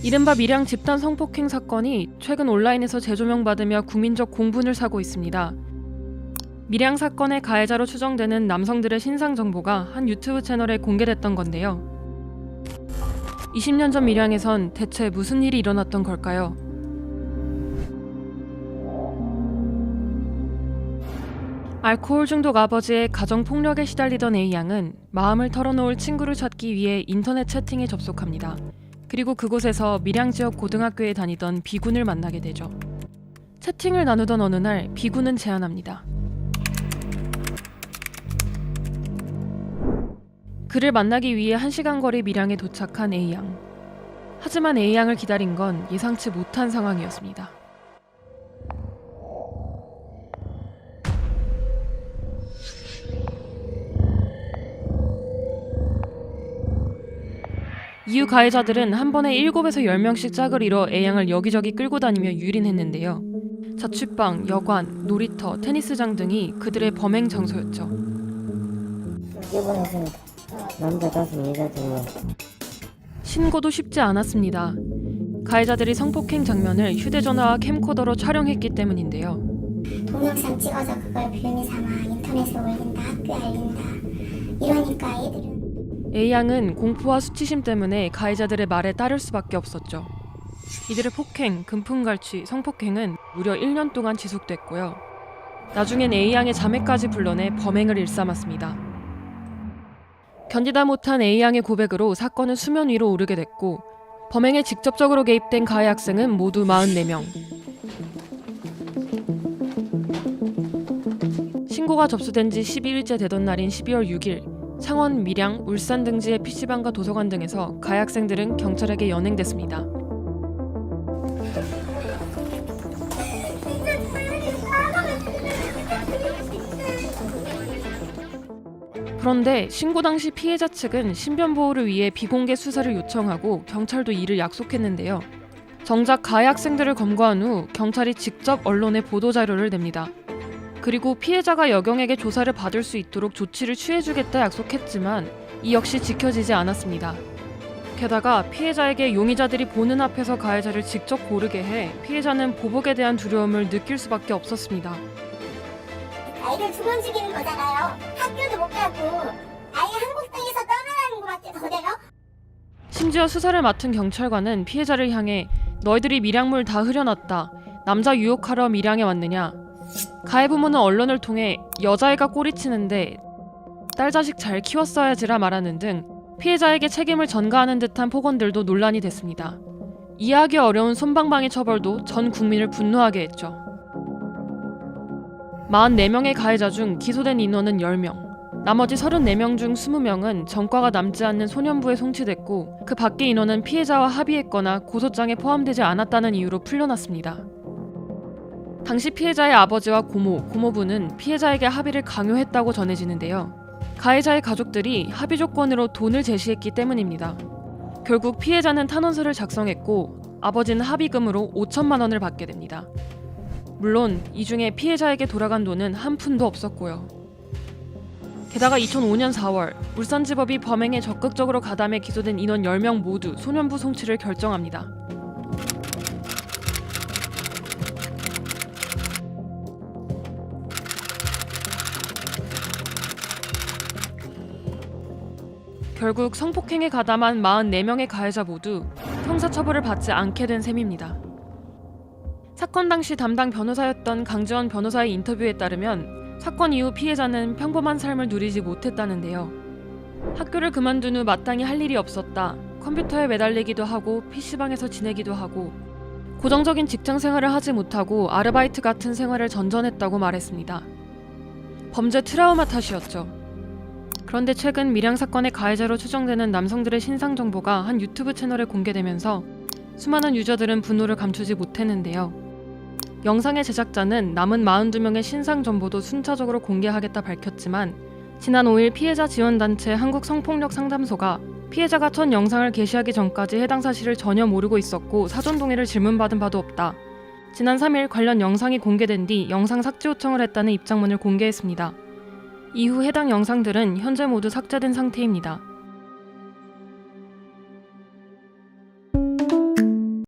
이른바 밀양 집단 성폭행 사건이 최근 온라인에서 재조명받으며 국민적 공분을 사고 있습니다. 밀양 사건의 가해자로 추정되는 남성들의 신상 정보가 한 유튜브 채널에 공개됐던 건데요. 20년 전 밀양에선 대체 무슨 일이 일어났던 걸까요? 알코올 중독 아버지의 가정폭력에 시달리던 A양은 마음을 털어놓을 친구를 찾기 위해 인터넷 채팅에 접속합니다. 그리고 그곳에서 밀양 지역 고등학교에 다니던 B군을 만나게 되죠. 채팅을 나누던 어느 날 B군은 제안합니다. 그를 만나기 위해 1시간 거리 밀양에 도착한 A양. 하지만 A양을 기다린 건 예상치 못한 상황이었습니다. 이후 가해자들은 한 번에 7에서 10명씩 짝을 이뤄 A양을 여기저기 끌고 다니며 유린했는데요. 자취방, 여관, 놀이터, 테니스장 등이 그들의 범행 장소였죠. 일본에서는 남자 5, 여자 2명. 신고도 쉽지 않았습니다. 가해자들이 성폭행 장면을 휴대전화와 캠코더로 촬영했기 때문인데요. 동영상 찍어서 그걸 빌미 삼아 인터넷에 올린다, 학교에 알린다. 이러니까 애들은 A양은 공포와 수치심 때문에 가해자들의 말에 따를 수밖에 없었죠. 이들의 폭행, 금품갈취, 성폭행은 무려 1년 동안 지속됐고요. 나중엔 A양의 자매까지 불러내 범행을 일삼았습니다. 견디다 못한 A양의 고백으로 사건은 수면 위로 오르게 됐고 범행에 직접적으로 개입된 가해 학생은 모두 44명. 신고가 접수된 지 12일째 되던 날인 12월 6일 창원, 밀양, 울산 등지의 PC방과 도서관 등에서 가해 학생들은 경찰에게 연행됐습니다. 그런데 신고 당시 피해자 측은 신변 보호를 위해 비공개 수사를 요청하고 경찰도 이를 약속했는데요. 정작 가해 학생들을 검거한 후 경찰이 직접 언론에 보도자료를 냅니다. 그리고 피해자가 여경에게 조사를 받을 수 있도록 조치를 취해주겠다 약속했지만 이 역시 지켜지지 않았습니다. 게다가 피해자에게 용의자들이 보는 앞에서 가해자를 직접 고르게 해 피해자는 보복에 대한 두려움을 느낄 수밖에 없었습니다. 아이들 2번 죽이는 거잖아요. 학교도 못 가고 아예 한국 땅에서 떠나라는 거밖에 더 돼요? 심지어 수사를 맡은 경찰관은 피해자를 향해 너희들이 밀양물 다 흐려놨다. 남자 유혹하러 밀양에 왔느냐. 가해 부모는 언론을 통해 여자애가 꼬리치는데 딸 자식 잘 키웠어야지라 말하는 등 피해자에게 책임을 전가하는 듯한 폭언들도 논란이 됐습니다. 이해하기 어려운 솜방망이 처벌도 전 국민을 분노하게 했죠. 44명의 가해자 중 기소된 인원은 10명. 나머지 34명 중 20명은 전과가 남지 않는 소년부에 송치됐고 그 밖의 인원은 피해자와 합의했거나 고소장에 포함되지 않았다는 이유로 풀려났습니다. 당시 피해자의 아버지와 고모부는 피해자에게 합의를 강요했다고 전해지는데요. 가해자의 가족들이 합의 조건으로 돈을 제시했기 때문입니다. 결국 피해자는 탄원서를 작성했고 아버지는 합의금으로 5천만 원을 받게 됩니다. 물론 이 중에 피해자에게 돌아간 돈은 한 푼도 없었고요. 게다가 2005년 4월 울산지법이 범행에 적극적으로 가담해 기소된 인원 10명 모두 소년부 송치를 결정합니다. 결국 성폭행에 가담한 44명의 가해자 모두 형사처벌을 받지 않게 된 셈입니다. 사건 당시 담당 변호사였던 강지원 변호사의 인터뷰에 따르면 사건 이후 피해자는 평범한 삶을 누리지 못했다는데요. 학교를 그만둔 후 마땅히 할 일이 없었다. 컴퓨터에 매달리기도 하고 PC방에서 지내기도 하고 고정적인 직장 생활을 하지 못하고 아르바이트 같은 생활을 전전했다고 말했습니다. 범죄 트라우마 탓이었죠. 그런데 최근 밀양 사건의 가해자로 추정되는 남성들의 신상 정보가 한 유튜브 채널에 공개되면서 수많은 유저들은 분노를 감추지 못했는데요. 영상의 제작자는 남은 42명의 신상 정보도 순차적으로 공개하겠다 밝혔지만 지난 5일 피해자 지원단체 한국성폭력상담소가 피해자가 첫 영상을 게시하기 전까지 해당 사실을 전혀 모르고 있었고 사전 동의를 질문받은 바도 없다. 지난 3일 관련 영상이 공개된 뒤 영상 삭제 요청을 했다는 입장문을 공개했습니다. 이후 해당 영상들은 현재 모두 삭제된 상태입니다.